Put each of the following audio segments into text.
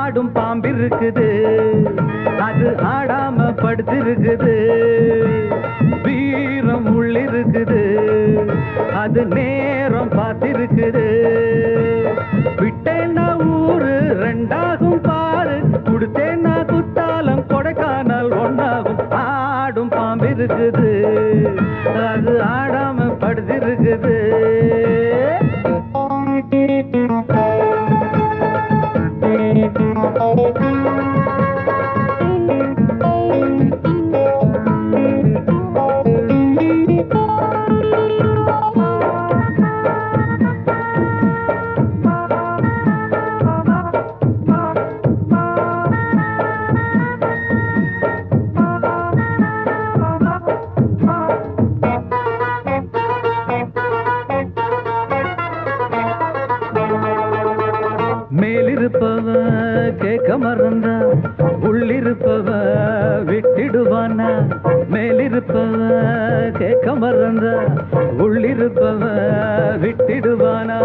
ஆடும் பாம்பிருக்குது, அது ஆடாம படுத்திருக்குது. வீரம் உள்ளிருக்குது, அது நேரம் பார்த்திருக்குது. விட்டேன்னா ஊரு ரெண்டாகும் பாரு, கொடுத்தேன்னா குத்தாலம் கொடைக்கானல் ஒன்னாகும். ஆடும் பாம்பிருக்குது, அது ஆடாம படுத்திருக்குது. மேலிருப்பவ கேட்க மறந்தா உள்ளிருப்பவ விட்டிடுவானா. மேலிருப்பவ கேட்க மறந்தா உள்ளிருப்பவ விட்டிடுவானா.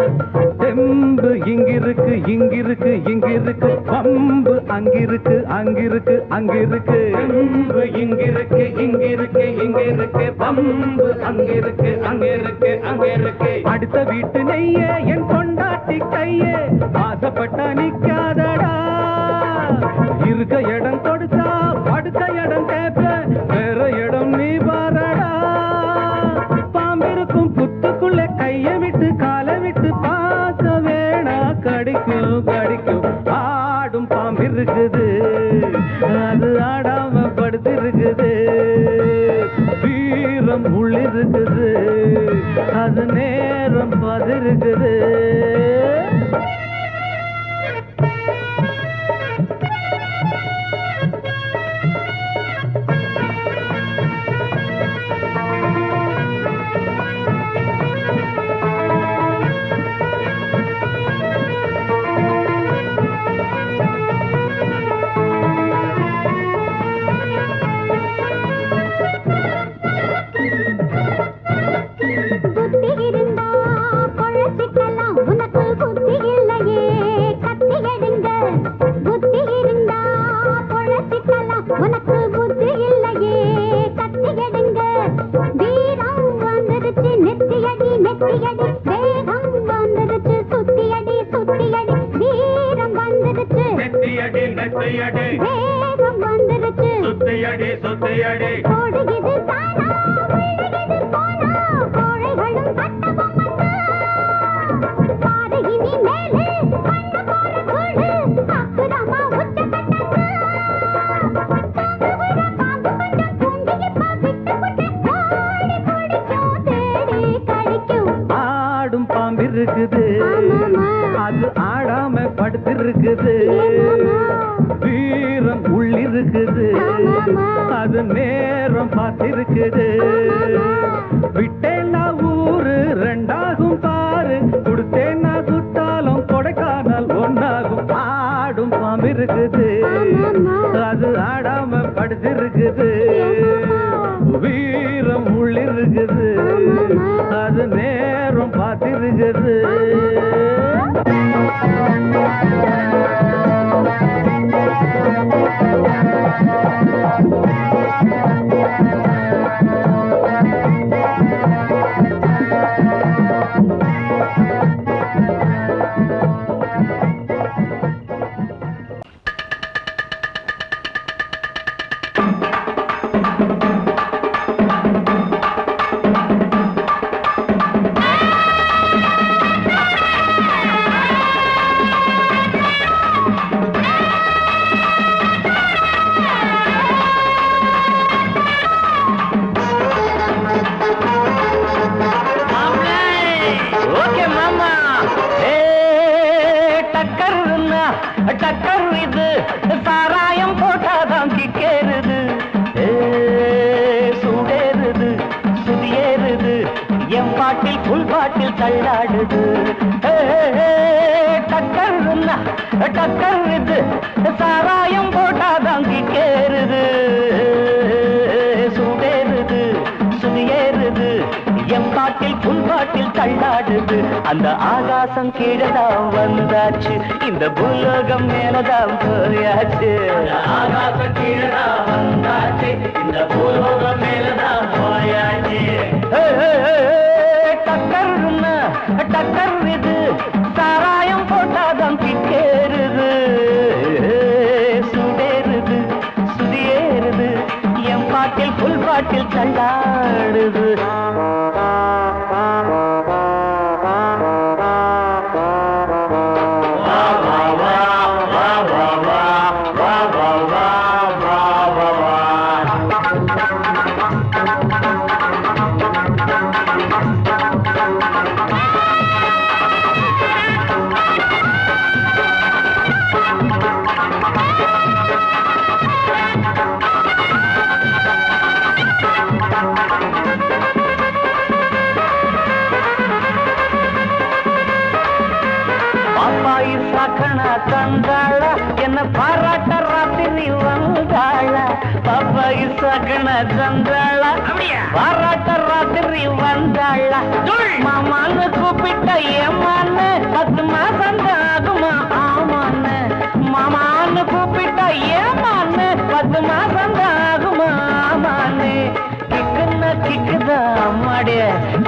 தெம்பு இங்கிருக்கு இங்கிருக்கு இங்கிருக்கு, பம்பு அங்கிருக்கு அங்கிருக்கு அங்கிருக்கு. தெம்பு இங்கிருக்கு இங்கிருக்கு இங்கிருக்கு, பம்பு அங்கிருக்கு அங்கிருக்கு அங்கிருக்கு. அடுத்த வீட்டு நெய்ய என் கொண்டாட்டி கையே, ஆசைப்பட்டா நிக்காதடா. இருக்க இடம் கொடுத்தா படுக்க இடம் கேட்ப, வேற இடம் நீ பாரடா. பாம்பிருக்கும் புத்துக்குள்ள கைய விட்டு காலை விட்டு பார்க்க வேணா, கடிக்கும் கடிக்கும். ஆடும் பாம்பிருக்குது, அது ஆடாம படுத்திருக்குது. வீரம் உள்ளிருக்குது, அது நேரம் பதிருக்குது. ஆடும் பாம்பிருக்குது, அது ஆடாம படுத்திருக்குது. வீரம் உள்ளிருக்குது, அது நேரம் பார்த்திருக்குது. விட்டேன்னா ஊரு ரெண்டாகும் பாரு, கொடுத்தேன்னா குத்தாலம் கொடைக்கானல் ஒன்னாகும். ஆடும் பாம்பிருக்குது, அது ஆடாம படுத்திருக்குது. வீரம் உள்ளிருக்குது, அது நேரம் பார்த்திருக்குது. டக்கர் இது சாராயம் போட்டாதான் கிக்கேறுது, சூடேறுது சுதியேறுது, என் பாட்டில் புல் பாட்டில் தள்ளாடுது. டக்கர் இது சாராயம் போட்டாதான் கிக்கேறுது, சூடேறுது சுதியேறுது, என் பாட்டில் புல் பாட்டில் தள்ளாடுது. தள்ளாடுது அந்த ஆகாசம் கீழதான் வந்தாச்சு இந்த பூலோகம் மேலதான் போயாச்சு ஆகாசம் கீழதான் வந்தாச்சு இந்த பூலோகம் மேலதான் போயாச்சு டக்கர்னா டக்கர் இது சாராயம் போட்டாதான் கிட்டேறுது சுடேறுது சுதியேறுது என் பாட்டில் புல் பாட்டில் தள்ளாடுது தந்தாள என்ன பாராட்ட ராத்திரி வந்தாள பாப்பாயி சகன தந்தாள பாராட்ட ராத்திரி வந்தாள மாமான்னு கூப்பிட்ட ஏமான்னு 10 மாசம் ஆகுமா ஆமான்னு மாமான்னு கூப்பிட்ட ஏமான்னு 10 மாசம் ஆகுமா ஆமான்னு கிக்குன்னா கிக்குதா அம்மாடே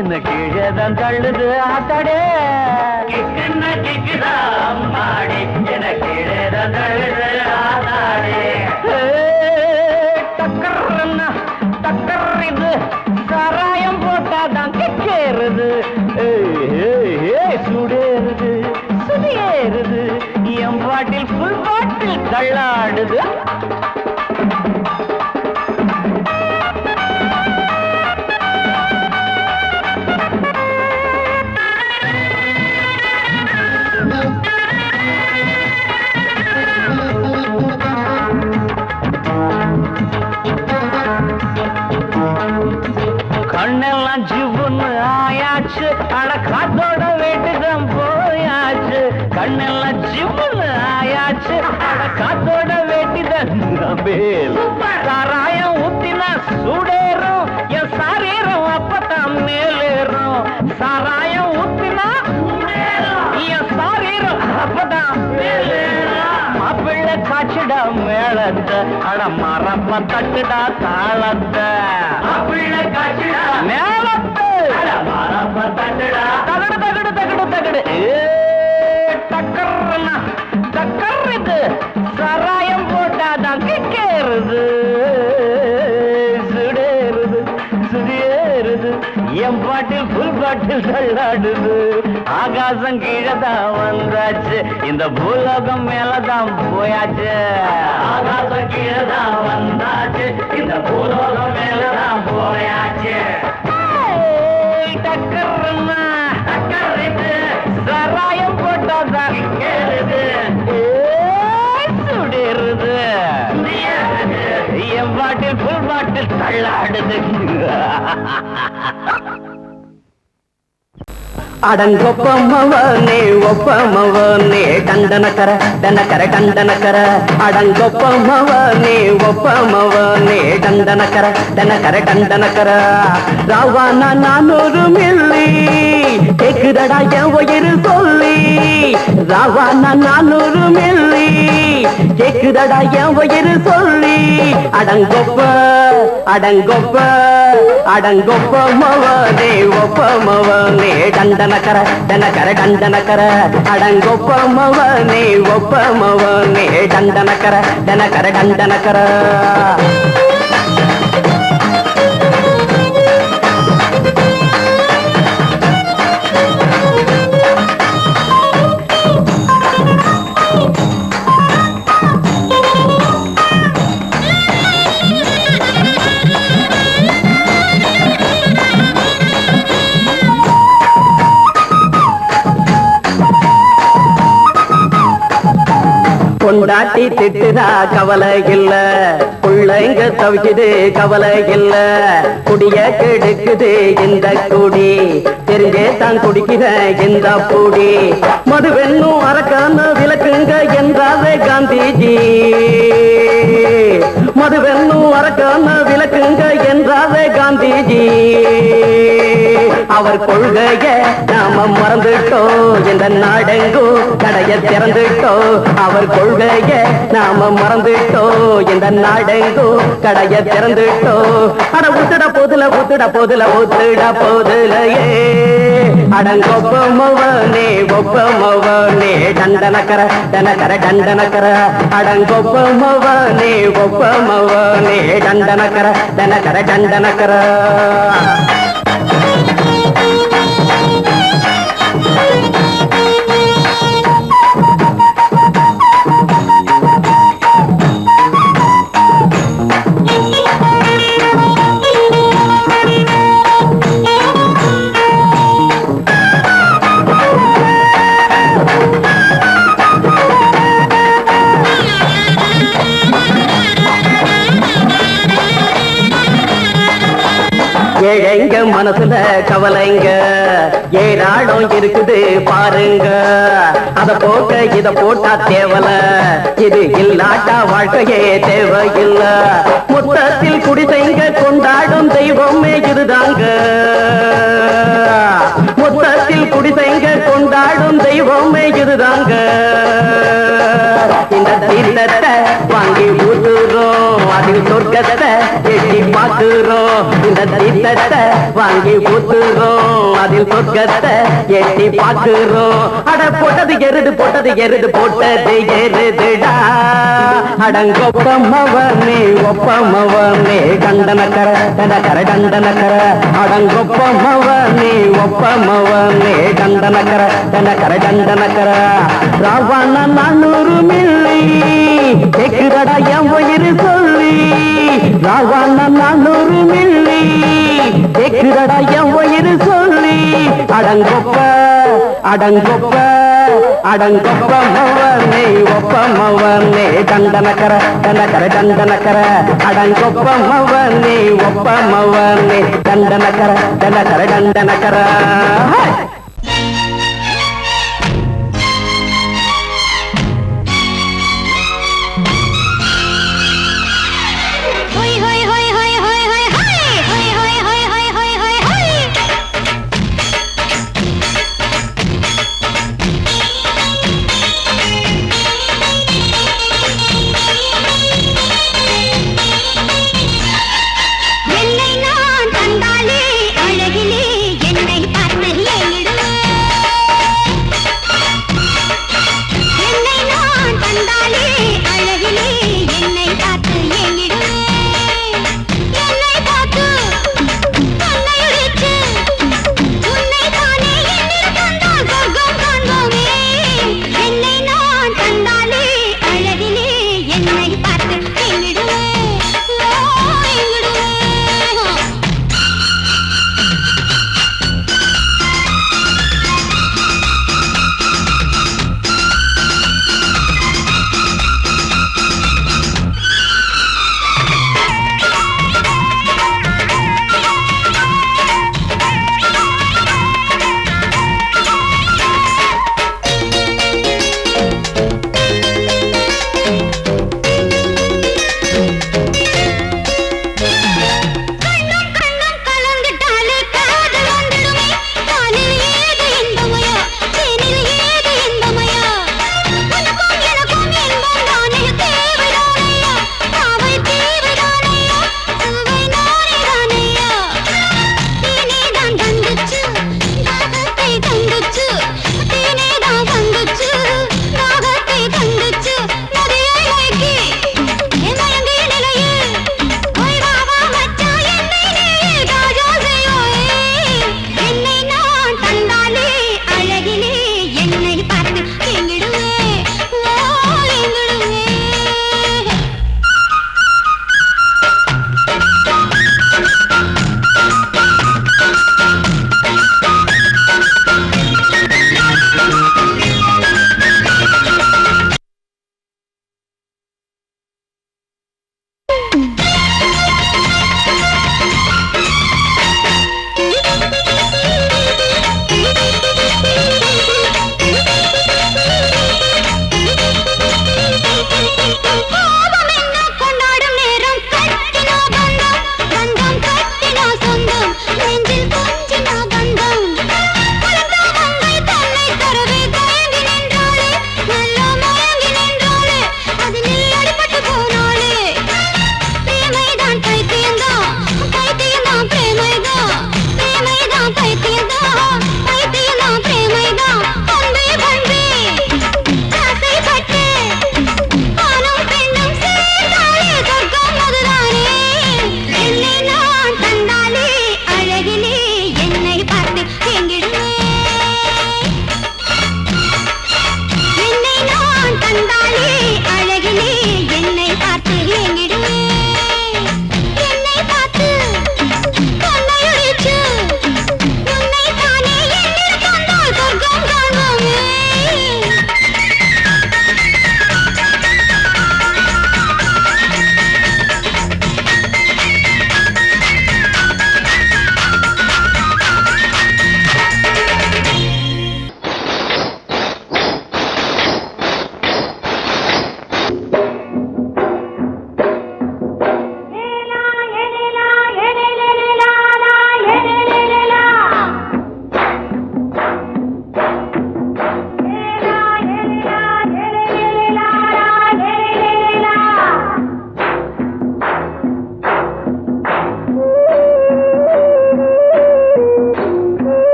என்ன கீழேதான் தள்ளுது ஆத்தாடே கிக்குன்னா கிக்குதா அம்மாடே என்ன கீழேதான் தள்ளுது ஆத்தாடே டக்கர்னா டக்கர் இது சாராயம் போட்டாதான் கிக்கேறுது சுடேறுது சுதியேறுது என் பாட்டில் புல் பாட்டில் தள்ளாடுது கண்ணெல்லாம் ஜிவுன்னு ஆயாச்சு அட காத்தோட வீட்டுதான் போயாச்சு கண்ணெல்லாம் ஜிவுன்னு ஆயாச்சு அட காத்தோட வேட்டிதான் சாராயம் ஊத்தினா சூடேறும் என் சாரீரம் அப்பதான் மேலேறும் சாராயம் ஊத்தினா என் சாரீரம் அப்பதான் மாப்பிள்ளை காய்ச்சிடா மேளத்தை அட மரப்ப தட்டுடா தாளத்தை மாப்பிள்ளை காய்ச்சிடா மேளத்தை மரப்ப தட்டுடா தகடு தகடு தகடு தகடு டக்கர்னா டக்கர் இது சாராயம் போட்டாதான் கிக்கேறுது சுடேறுது சுதியேறுது என் பாட்டில் புல் பாட்டில் தள்ளாடுது ஆகாசம் கீழதான் வந்தாச்சு இந்த பூலோகம் மேலதான் போயாச்சு ஆகாசம் கீழதான் வந்தாச்சு இந்த பூலோகம் மேலதான் போயாச்சு டக்கர்னா டக்கர் இது சாராயம் போட்டாதான் கிக்கேறுது சுடேறுது என் பாட்டில் புல் பாட்டில் தள்ளாடுது அடங்கொப்பமவனே ஒப்பமவனே டண்டனக்கர டனக்கர டண்டனக்கர அடங்கொப்பமவனே ஒப்பமவனே டண்டனக்கர டனக்கர டண்டனக்கர ராவானா 400 மில்லி கேக்குதடா என் உயிர் சொல்லி ராவானா 400 மில்லி கேக்குதடா என் உயிர் சொல்லி அடங்கொப்ப அடங்கொப்ப அடங்கொப்பமவனே ஒப்பமவனே டண்டனக்கர டனக்கர டண்டனக்கர அடங்கொப்பமவனே ஒப்பமவனே டண்டனக்கர டனக்கர டண்டனக்கர பொண்டாட்டி திட்டுதா கவலை இல்ல புள்ளைங்க தவிக்குது கவலை இல்ல குடிய கெடுக்குது இந்த குடி தெரிஞ்சே தான் குடிக்கிற இந்த பூடி மதுவென்னும் அரக்கான விளக்குங்க என்றாவே காந்திஜி மதுவென்னும் அரக்கான விளக்குங்க என்றாவே காந்திஜி அவர் கொள்கைய நான் நாம மறந்துட்டோம் இந்த நாடெங்கும் கடைய திறந்துட்டோம் அவர் கொள்கைய நாம மறந்துட்டோம் இந்த நாடெங்கும் கடைய திறந்துட்டோம் அட ஊத்துட போதுல ஊத்துடையே அடங்கொப்பமவனே ஒப்பமவனே டண்டனக்கர டனக்கர அடங்கொப்பமவனே ஒப்பமவனே டண்டனக்கர டண்டனக்கர ஏழைங்க மனசுல கவலைங்க ஏராளம் இருக்குது பாருங்க அத போட்ட இத போட்டா தேவல இது இல்லாட்டா வாழ்க்கையே தேவையில்ல மொத்தத்தில் குடிசைங்க கொண்டாடும் தெய்வமே இதுதாங்க மொத்தத்தில் குடிசைங்க கொண்டாடும் தெய்வமே இதுதாங்க இந்த தீர்த்தத்தை வாங்கி ஊத்துறோம் அதில் சொர்க்கத்தை எட்டி பார்க்கிறோம் இந்த தீர்த்தத்தை வாங்கி ஊத்துறோம் அதில் சொர்க்கத்தை எட்டி பார்க்கிறோம் அட போட்டது எருது போட்டது எருதுடா அடங்கொப்பமவனே ஒப்பமவனே டண்டனக்கர டண்டனக்கர அடங்கொப்பமவனே ஒப்பமவனே டண்டனக்கர ராவண 400 மில்லி கேக்குதடா என் உயிர் சொல்லி ராவண 400 மில்லி கேக்குதடா என் உயிர் சொல்லி அடங்கொப்பமவனே ஒப்பமவனே டண்டனக்கர அடங்கொப்பமவனே ஒப்பமவனே டண்டனக்கர என்னை நான் தந்தாலே அழகிலே என்னை பார்த்து ஏறிடும்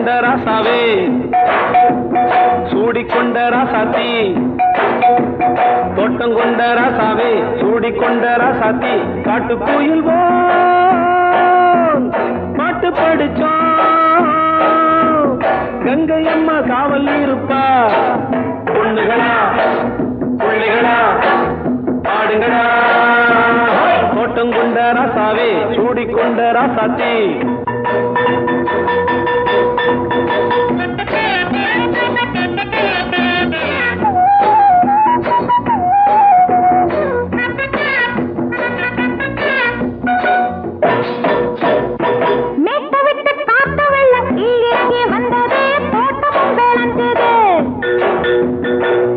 கொண்ட ராசாவே சூடிக்கொண்ட ராசாத்தி தோட்டம் கொண்ட ராசாவே சூடிக்கொண்ட ராசாத்தி காட்டு கோயில் பாட்டு படிச்சோம் கங்கை அம்மா காவல் இருப்பா பொண்ணுகளா பிள்ளைகளா ஆடுங்களா தோட்டம் கொண்ட ராசாவே சூடிக்கொண்ட ராசாத்தி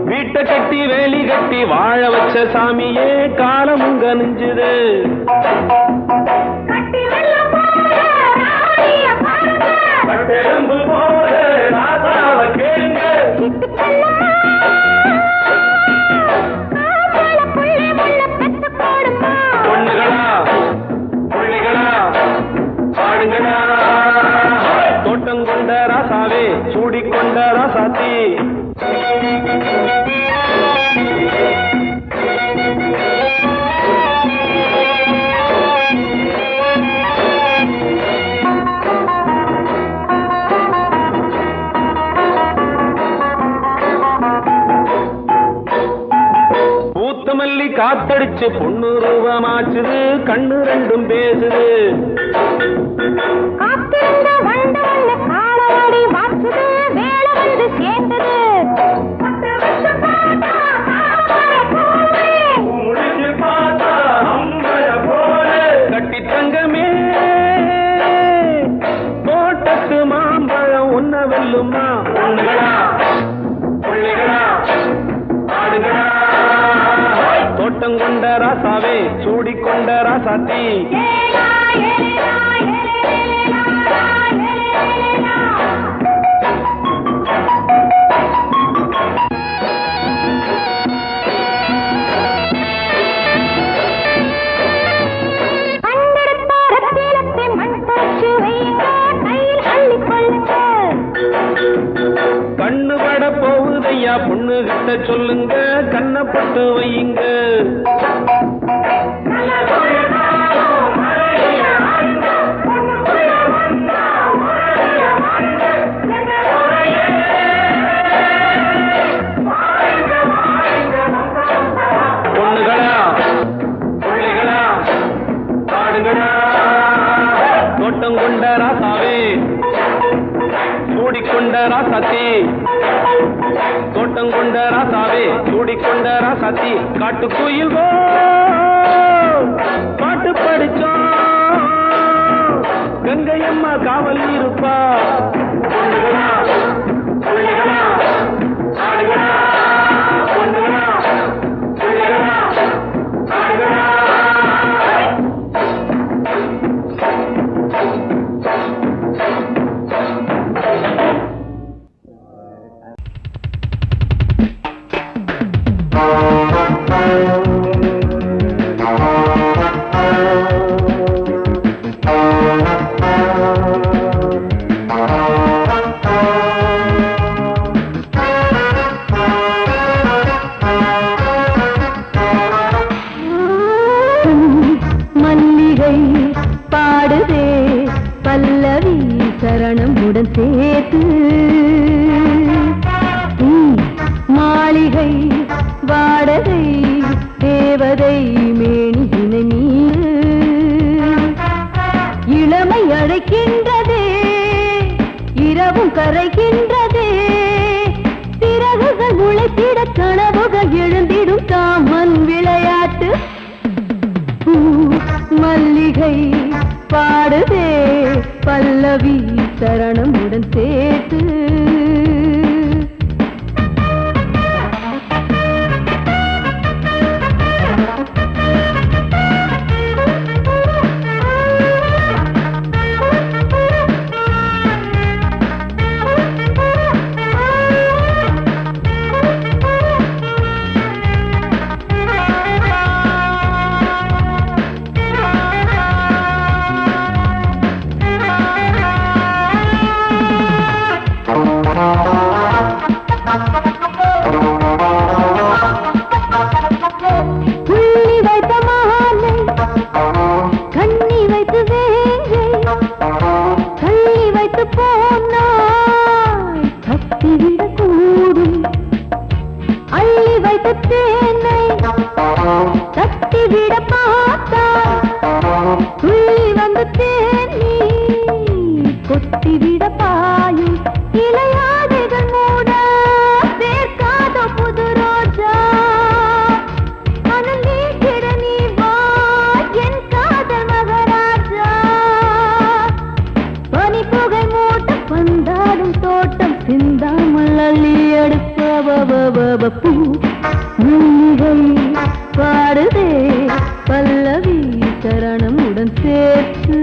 வீட்டை கட்டி வேலி கட்டி வாழ வச்ச சாமியே காலமும் கனிஞ்சுது பொண்ணுகளா பிள்ளைகளா ஆடுங்களா தோட்டம் கொண்ட ராசாவே சூடிக்கொண்ட ராசாத்தி பூத்தமல்லி காத்தடிச்சு பொண்ணு ரூபமாச்சுது கண்ணு ரெண்டும் பேசுது கட்டி தங்கமே தோட்டத்து மாம்பழம் உன்ன வெல்லுமா பொண்ணுகளா பிள்ளைகளா ஆடுகளா தோட்டம் கொண்ட ராசாவே சூடிக்கொண்ட ராசாத்தி கண்ணு பட போகுதையா பொண்ணு கிட்ட சொல்லுங்க கண்ணப்பட்டு வையுங்க பொண்ணுகளா பிள்ளைகளா ஆடுங்களா தோட்டம் கொண்ட ராசாவே சூடிக்கொண்ட ராசாத்தி தோட்டம் கொண்ட ராசாவே சூடிக்கொண்ட ராசாத்தி காட்டு கோயில் பாட்டு படிச்சோம் கங்கை அம்மா காவல் இருப்பா பொண்ணுகளா பிள்ளைகளா ஆடுகளா பொண்ணுகளா பிள்ளைகளா ஆடுகளா மல்லிகை பாடுதே பல்லவி சரணமுடன் சேர்த்து மாளிகை வாடகை தேவதை மேனியினை நீ இளமை அழைக்கின்றதே இரவும் கரைகின்றதே சிறகுகள் முளைத்திட கனவுகள் எழுந்திடும் காமன் விளையாட்டு மல்லிகை பாடுதே பல்லவி சரணமுடன் சேர்த்து சிந்தாமல் அள்ளி எடுப்ப பூ மல்லிகை பாடுதே பல்லவி சரணம் உடன் சேர்த்து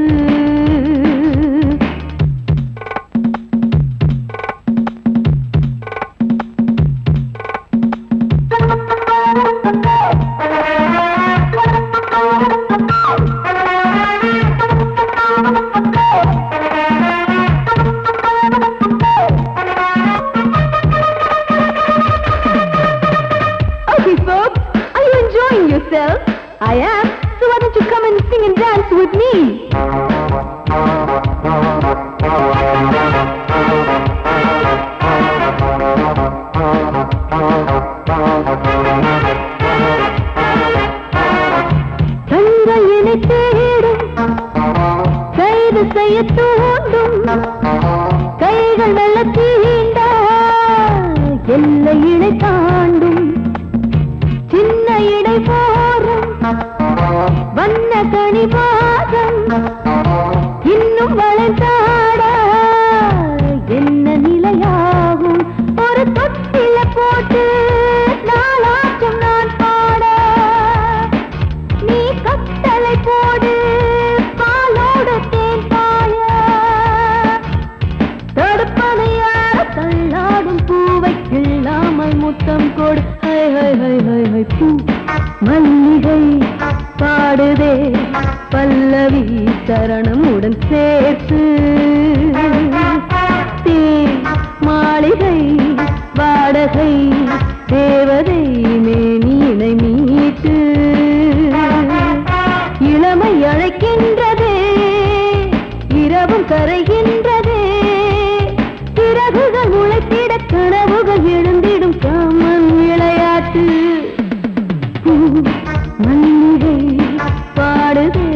I am, so why don't you come and sing and dance with me? கண்களினை தேடும் கைது செய்ய தூண்டும் கைகள் வெள்ள தீண்ட எல்லை இணை தாண்டும் சின்ன இடை போரும் வண்ண கனி பாதம் இன்னும் வளைந்தாட என்ன நிலையாகும் ஒரு தொட்டில போட்டு நாளாச்சும் நான் பாட நீ கட்டளை போடு பாலோடு தேன் பாய தடுப்பதை யார தள்ளாடும் பூவை கிள்ளாமல் முத்தம் கொடு high high high high high பூ மல்லிகை பாடுதே பல்லவி சரணம் உடன் சேர்த்து மாளிகை வாடகை தேவதை மேனியினை மீட்டு இளமை அழைக்கின்றதே இரவும் கரைகின்றதே சிறகுகள் உழைத்திட கனவுகள் எழுந்திடும் காமன் விளையாட்டு மல்லிகை பாடுதே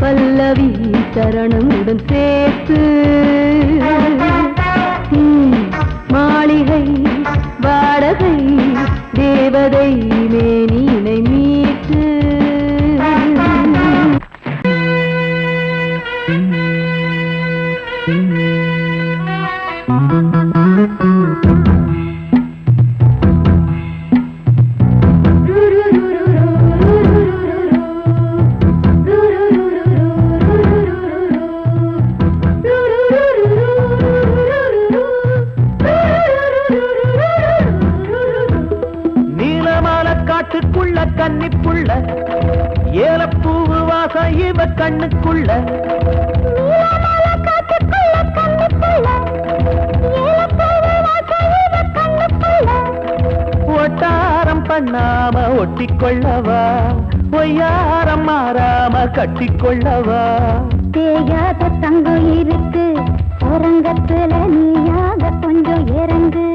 பல்லவி சரணம் உடன் சேர்த்து மாளிகை வாடகை தேவதை மேனியினை மீட்டு காட்டுக்குள்ள கன்னிப்புள்ள ஏலப்பூவு வாசம் இவ கண்ணுக்குள்ள ஒட்டாரம் பண்ணாம ஒட்டிக்கொள்ளவா பொய்யாரம் மாறாம கட்டிக்கொள்ளவா தேயாத தங்கம் இருக்கு உறங்கத்துல நீயாக கொஞ்சம் இறங்கு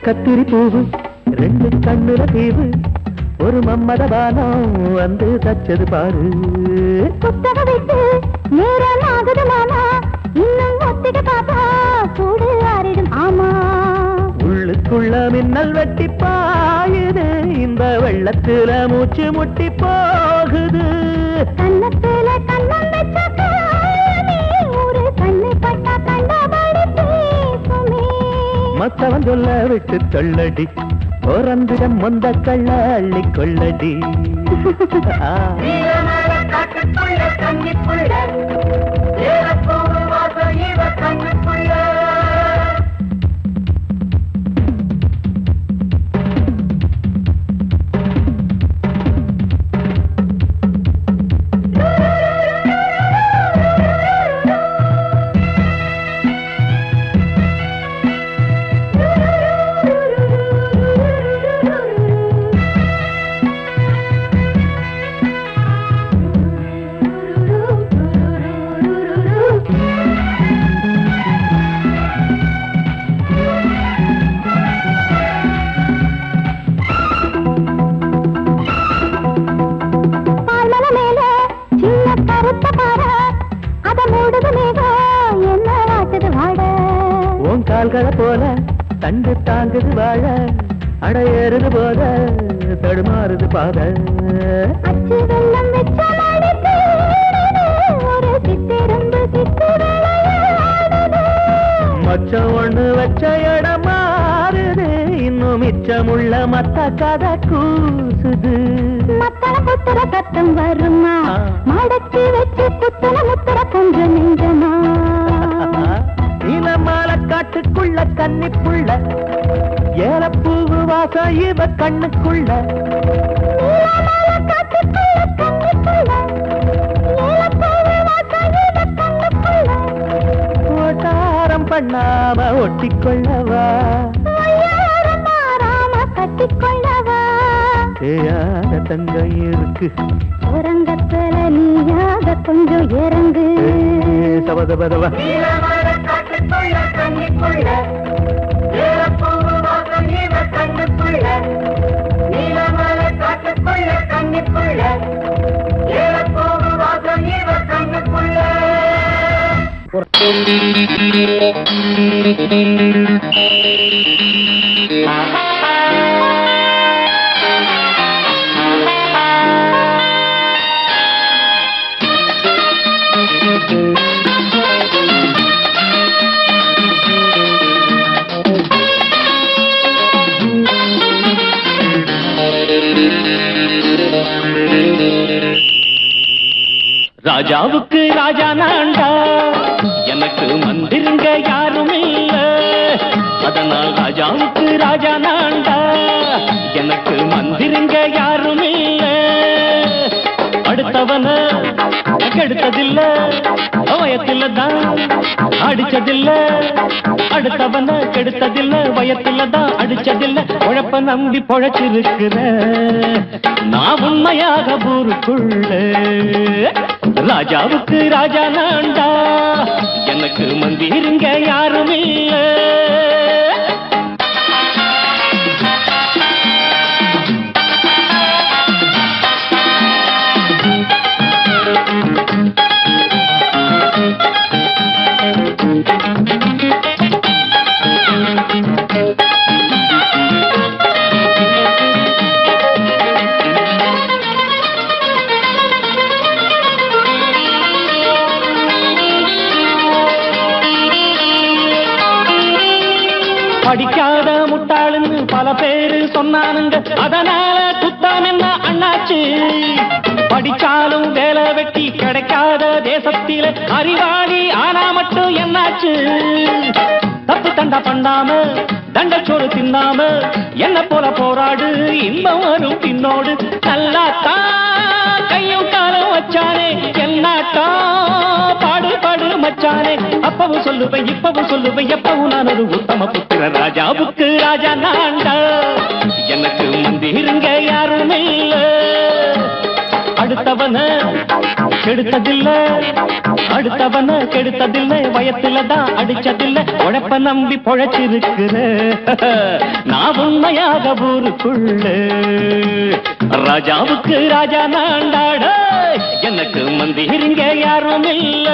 கத்திரி பூவு ரெண்டு கண்ணுல தீவு ஒரு மம்மதபானம் வந்து தச்சது பாரு புத்தக விட்டு நேரம் ஆகுது மாமா இன்னும் ஒத்திக பாப்பா கூடு ஆறிடும் ஆமா உள்ளுக்குள்ள மின்னல் வெட்டி பாயுது இந்த வெள்ளத்துல மூச்சு முட்டி போகுது கண்ணத்துல கண்ணம் வச்சாக்க ஒரு கண்ணு பட்டா கண்டபடி பேசுமே மத்தவன் சொல்ல விட்டு தள்ளடி ஓரந்திடம் மொந்த கள்ள அள்ளி கொள்ளடி கண்டு தாங்குது வாழ அடையறது போத தடுமாறுது பாத அச்சு வெள்ளம் வெச்ச மாடிக்கு ஒரு சித்திரம்பு மச்சம் ஒண்ணு வச்ச இடம் மாறுது இன்னும் மிச்சமுள்ள மத்த கதை கூசுது மத்தள புத்தர சத்தம் வருமா மடக்கி வச்சு குத்தல முத்தர கொஞ்சம் நெஞ்சமா நீலமால காட்டுக்குள்ள கன்னிப்புள்ள ஏலப்பூவு வாசம் இவ கண்ணுக்குள்ள ஓட்டாரம் பண்ணாம ஒட்டிக்கொள்ளவா கட்டிக்கொள்ளவா தேயாத தங்கம் இருக்கு உறங்கத்துல நீயாக கொஞ்சம் இறங்கு சபதபதவா ராஜாவுக்கு ராஜா நான்டா எனக்கு மந்திருங்க யாரும் இல்ல அதனால் ராஜாவுக்கு ராஜா நான்டா எனக்கு மந்திருங்க யாரும் இல்ல அடுத்தவன கெடுத்ததில்ல வயத்துல தான் அடிச்சதில்ல அடுத்தவன கெடுத்ததில்ல வயத்துல தான் அடிச்சதில்ல உழப்ப நம்பி பொழைச்சிருக்கிற நான் உண்மையாக ஊருக்குள்ள ராஜாவுக்கு ராஜா நான்டா எனக்கு மந்திருங்க யாரும் இல்ல படிக்காத முட்டாளுன்னு பல பேரு சொன்னானுங்க அதனால குத்தம் என்ன அண்ணாச்சு படிச்சாலும் வேலை வெட்டி கிடைக்காத தேசத்தில அறிவாளி ஆனா மட்டும் என்னாச்சு தப்பு தண்டா பண்ணாம தண்டச்சோறு தின்னாம என்ன போல போராடு இன்பம் வரும் பின்னோடு நல்லாத்தான் கையும் காலம் வச்சானே என்னாட்டா பாடு பாடு மச்சானே அப்பவும் சொல்லுவேன் இப்பவும் சொல்லுவேன் எப்பவும் நான் ஒரு உத்தம புத்திர ராஜாவுக்கு ராஜா நான்டா எனக்கு மந்திருங்க யாரும் இல்ல அடுத்தவன கெடுத்ததில்ல அடுத்தவன கெடுத்ததில்ல வயத்துல தான் அடிச்சதில்ல உழைப்ப நம்பி பொழைச்சிருக்கிற நான் உண்மையாக ஊருக்குள்ள ராஜாவுக்கு ராஜா நான்டாட எனக்கு மந்திருங்க யாரும் இல்ல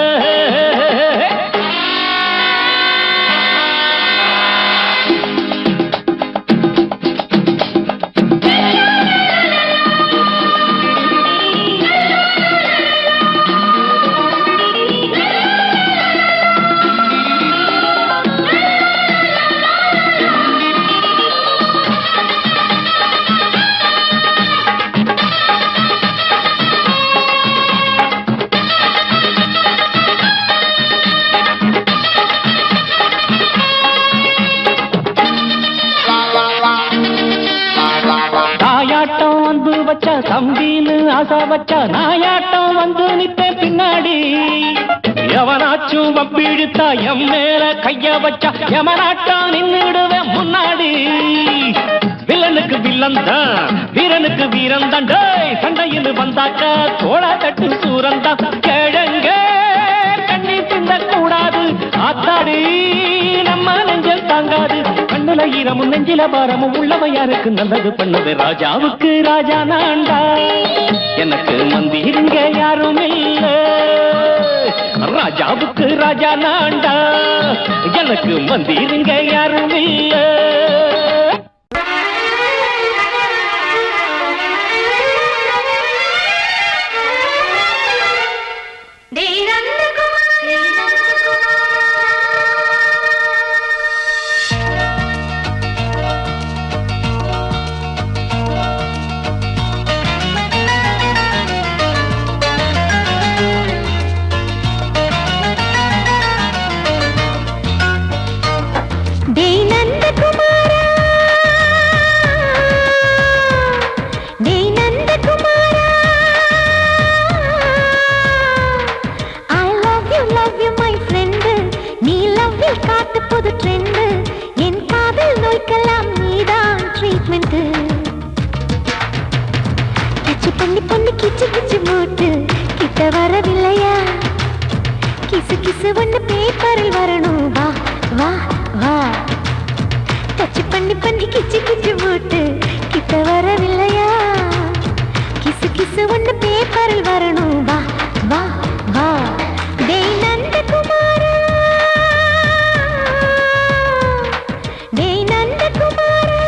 தம்பின்னு ஆசா வச்சா நாயாட்டம் வந்து நிப்பேன் பின்னாடி எவனாச்சும் வப்பிழுத்தா எம் மேல கைய வச்சா எவனாட்டம் நின்னுடுவேன் முன்னாடி வில்லனுக்கு வில்லன் தான் வீரனுக்கு வீரன் தான் சண்டையில் வந்தாக்கா தோளா தட்டு சூரன் தான் கிழங்க கண்ணி திந்த கூடாது ஆத்தாடி நம்ம நெஞ்சல் தாங்காது கண்ணுல ஈரமும் நெஞ்சில பாரமும் உள்ளவன் யாருக்கு நல்லது பண்ணது ராஜாவுக்கு ராஜா நான்டா எனக்கு மந்திருங்க யாரும் இல்ல ராஜாவுக்கு ராஜா நான்டா, எனக்கு மந்திருங்க யாரும் இல்ல. கிச்சு கிச்சு மூட்டு கிட்ட வரவில்லையா? கிசு கிசு ஒண்ணு பேப்பரில் வரணும். வா வா வா. டச் பண்ணி பண்ணி கிச்சு கிச்சு மூட்டு கிட்ட வரவில்லையா? கிசு கிசு ஒண்ணு பேப்பரில் வரணும். வா வா வா. டேய் நந்தகுமாரா, டேய் நந்தகுமாரா.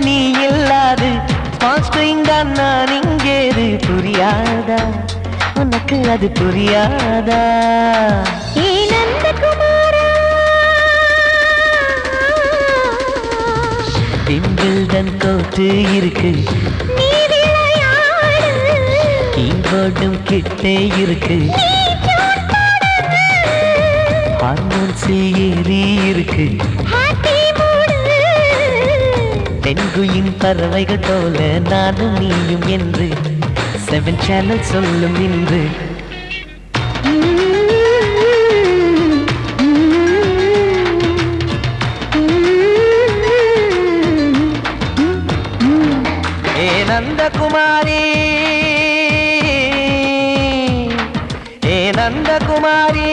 நீ இல்லாது நான் இங்கேது புரியாதா? உனக்கு அது புரியாதா? பிம்பிள்டன் கோட்டு இருக்கு, கீபோர்டும் கிட்டே இருக்கு, ஹார்மோன்ஸில் ஏறி இருக்கு, தென்குயின் பறவைகள் போல நானும் நீயும் என்று 7 சேனல் சொல்லும் இன்று. ஏ நந்தகுமாரி, ஏ நந்தகுமாரி.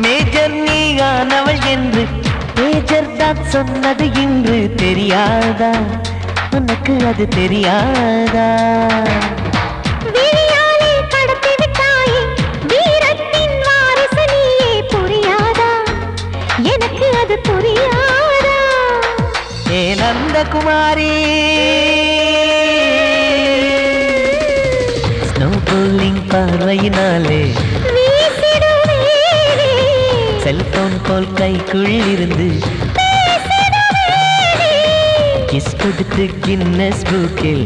மேஜர் நீயானவள் என்று மேஜர் தான் சொன்னது இன்று தெரியாதா? உனக்கு அது தெரியாதா? எனக்கு அது புரியாதா? ஏ நந்தகுமாரி, ஸ்னோ போலிங் பார்வையினாலே செல்போன் போல் கைக்குள் இருந்து கிஸ் கொடுத்து கின்னஸ் புக்கில்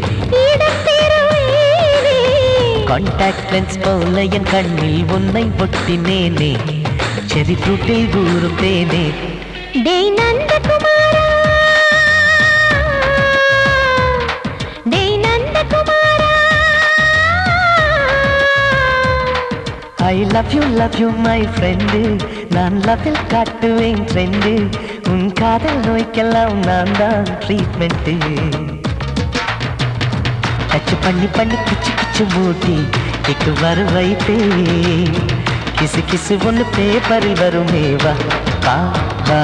கான்டாக்ட் லென்ஸ் போல என் கண்ணில் உன்னை ஒட்டினேனே, செரி ஃப்ரூட்டில் ஊறும் தேனே. டேய் நந்தகுமாரா, டேய் நந்தகுமாரா. I love you my friend. நான் லவ்வில் காட்டுவேன் ட்ரெண்டு. உன் காதல் நோய்க்கெல்லாம் நான் தான் ட்ரீட்மெண்ட்டு. டச் பண்ணி பண்ணி கிச்சு கிச்சு மூட்டி கிக்கு வர வைத்தே கிசு கிசு ஒன்று பேப்பரில் வருமே வா வா வா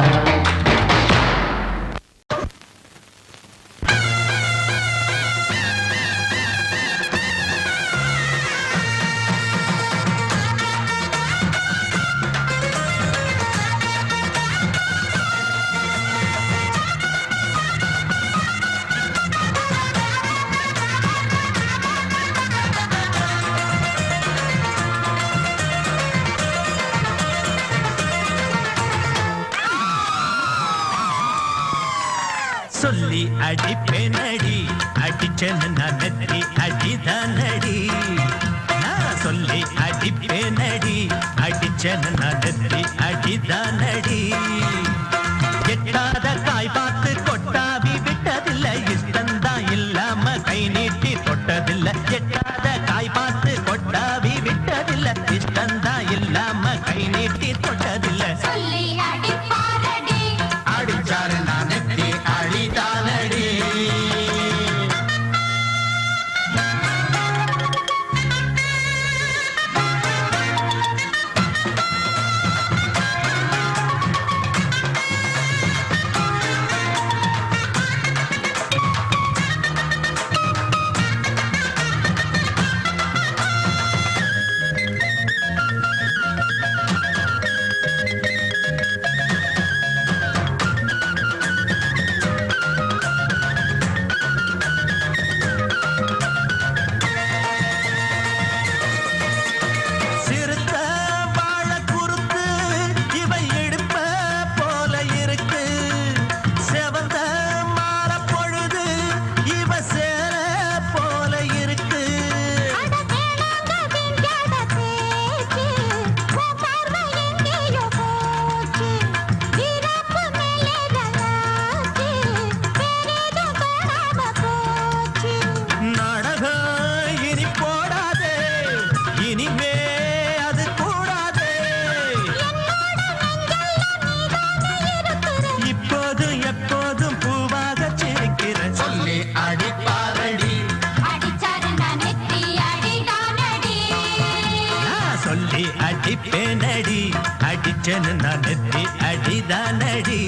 சொல்லி அடிப்பேனடி அடிச்சேன்னு நான் நெத்தி அடிதானடி நான் சொல்லி அடிப்பேனடி அடிச்சேன்னு நான் நெத்தி அடிதானடி எட்டாத காய் பார்த்து கொட்டாவி விட்டதில்லை இஷ்டந்தான் இல்லாம கை நீட்டி தொட்டதில்லை எட்டாத காய் பார்த்து கொட்டாவி விட்டதில்லை இஷ்டந்தான் இல்லாம கை நீட்டி தொட்டதில்லை சொல்லி அடிப்பாரடி அடிச்சாரு நான் நெத்தி அடிதானடி சிறுத்த வாழ குறுத்து இவை எடுப்ப போல இருக்கு செவந்த மாற பொழுது இவ சேர போல இருக்கு அட வேணாங்க திங்காத பேச்சு உன் பார்வை எங்கேயோ போச்சு வீரப்பு மேலே கலாச்சு வேறேதும் காணாம போச்சு நாடகம் இனி போடாதே இனிமே அது கூடாதே இப்போதும் எப்போதும் பூவாக சிரிக்கிற சொல்லி அடிப்பாரடி அடிச்சாரு நான் நெத்தி அடிதானடி நான் சொல்லி அடிப்பேனடி அடிச்சேன்னு நான் நெத்தி அடிதானடி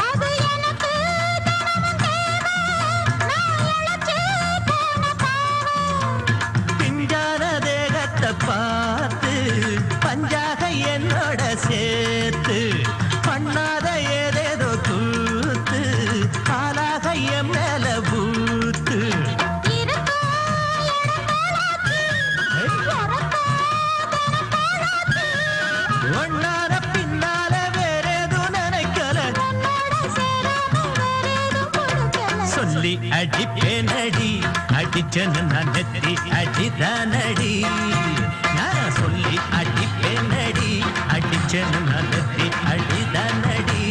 அது எனக்கு பிஞ்சான தேகத்தை பார்த்து பஞ்சாக என்னோட சேர்த்து பண்ணாத ஏதேதோ கூத்து ஆளாக என் மேல பூத்து ஒன்னார பின்னால வேறேதும் நினைக்கல சொல்லி அடிப்பேனடி அடிச்சேன்னு நான் நெத்தி அடிதானடி நான் சொல்லி அடிப்பேனடி அடிச்சேன்னு நான் நெத்தி அடிதானடி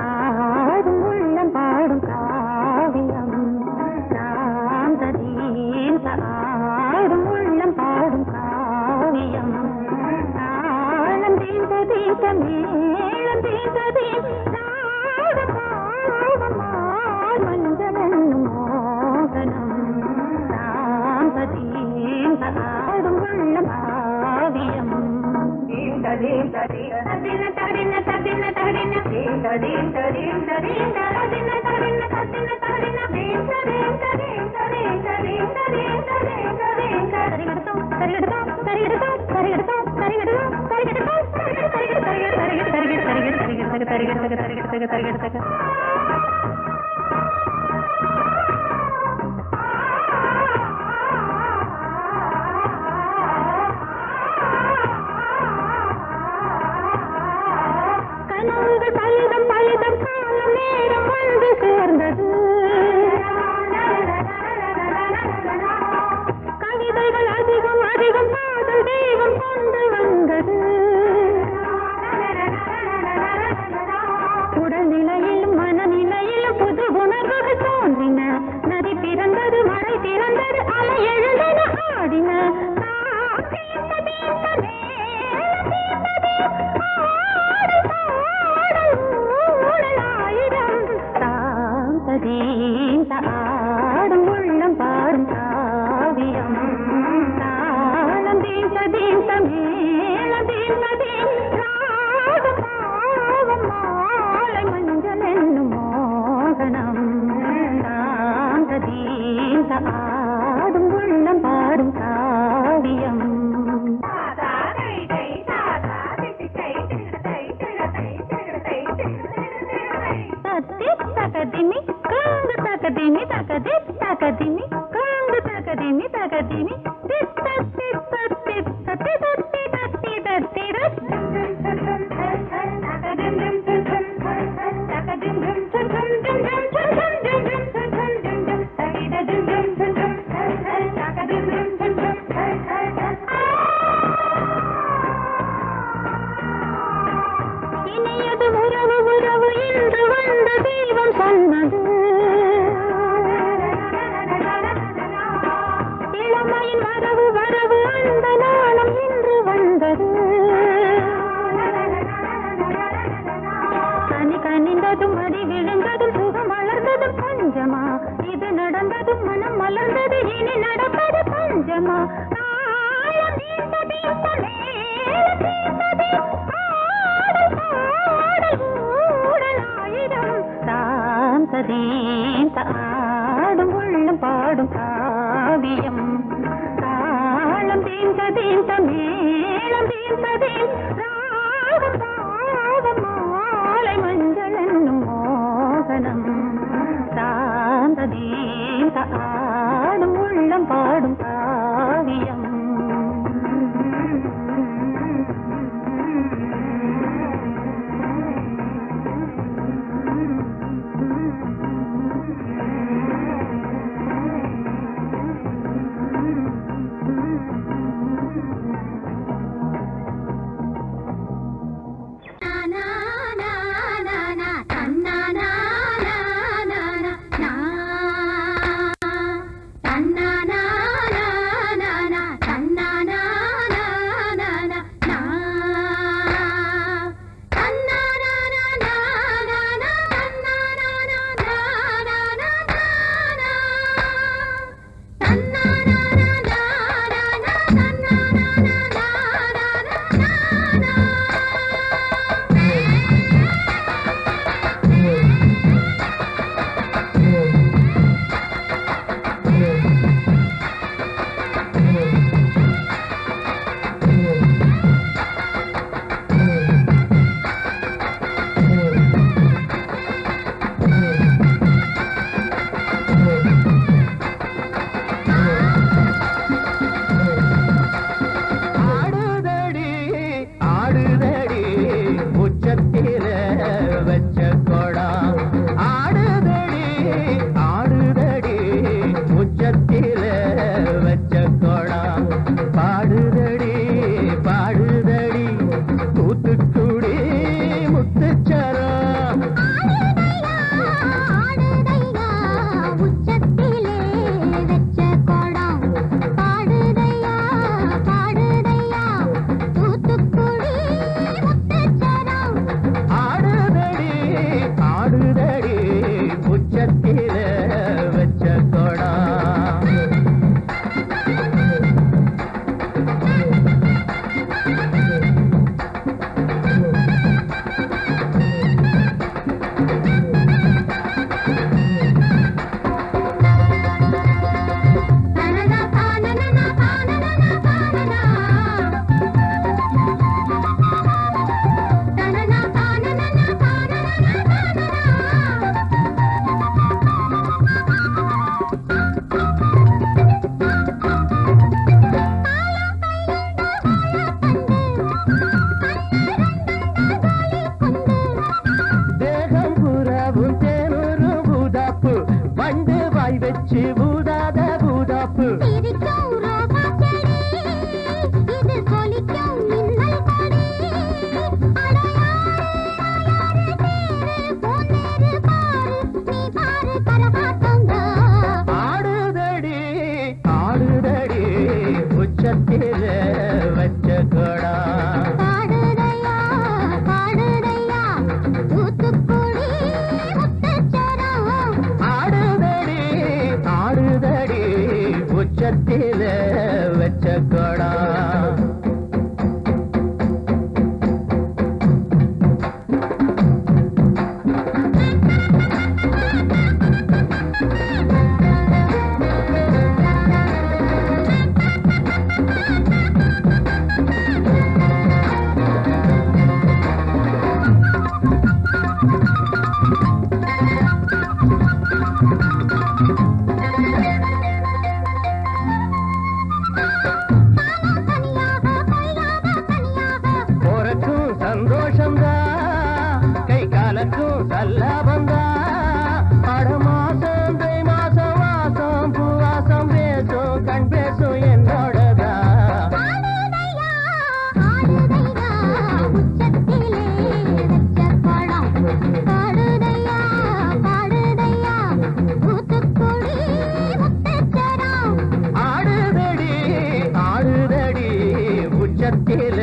ஆடும் உள்ளம் பாடும் காவியம் ஆடும் உள்ளம் பாடும் காவியம் தாளம் தீந்த தீந்த மேளம் தீந்த தீந்த மஞ்சளும் மோகனம் ஆடும் உள்ளம் காவியம் பலிதம் பலிதம் காலம் நேரம் வந்து சேர்ந்தது கவிதைகள் அதிகம் அதிகம் காதல் தெய்வம் கொண்டு வந்தது உடல்நிலையிலும் மனநிலையிலும் புது உணர்வுகள் தோன்றின நதி பிறந்தது மழை பிறந்தது அலை எழுந்தது ஆடின ஆடும் உள்ளம் பாடும் காவியம் தாளம் தீந்த தீந்த மேளம் தீந்த தீந்த மாலை மஞ்சள் என்னும் மோகனம் தாந்த தீந்த ஆடும் உள்ளம் பாடும் காவியம் தகதினி காங்கு தகதினி தகதி தகதினி காங்கு தகதினி தகதினி தித்த தித்த தித்த தித்தி தத்தி தத்தி இனியது உறவு உறவு என்று வந்த தெய்வம் சொன்னது இளமையின் வரவு வரவு அந்த நாளும் இன்று வந்தது கனி கனிந்ததும் அடி விழுந்ததும் சுகம் வளர்ந்ததும் பஞ்சமா இது நடந்ததும் மனம் மலர்ந்தது இனி நடப்பது பஞ்சமா ஆடும் உள்ளம் பாடும் காவியம் தாளம் தீந்த தீந்த மேளம் தீந்த தீந்த மாலை மஞ்சள் என்னும் மோகனம் தாந்த தீந்த ஆடும் உள்ளம் பாடும் காவியம் na ஊதாத பூதாப்பு சிரிக்கும் ரோசா செடி, இது சொலிக்கும் மின்னல் கொடி. அட யாரு பேரு, பொன்னேரு பாரு, நீ பாரு கரகாட்டம்தான். ஆடுதடி ஆடுதடி உச்சத்தில வச்ச கொடா பாடுதையா பாடுதையா தூத்துக்குடி முத்துச்சரம். ஆடுதடி ஆடுதடி உச்சத்தில வச்ச கொடா தனியாக கையாக தனியாக போறக்கும் சந்தோஷம்தான் கை காலக்கும் சல்லாபந்தான் அட மாசம் தை மாசம் வாசம் பூவாசம் பேசும் கண் பேசும் என்னோடதான் ஆடுதையா ஆடுதையா உச்சத்திலே வச்ச பழம். பாடுதையா பாடுதையா தூத்துக்குடி முத்துச்சரம். ஆடுதடி ஆடுதடி உச்சத்தில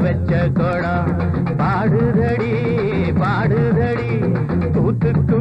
வச்ச கொடா பாடுதடி பாடுதடி தூத்துக்கு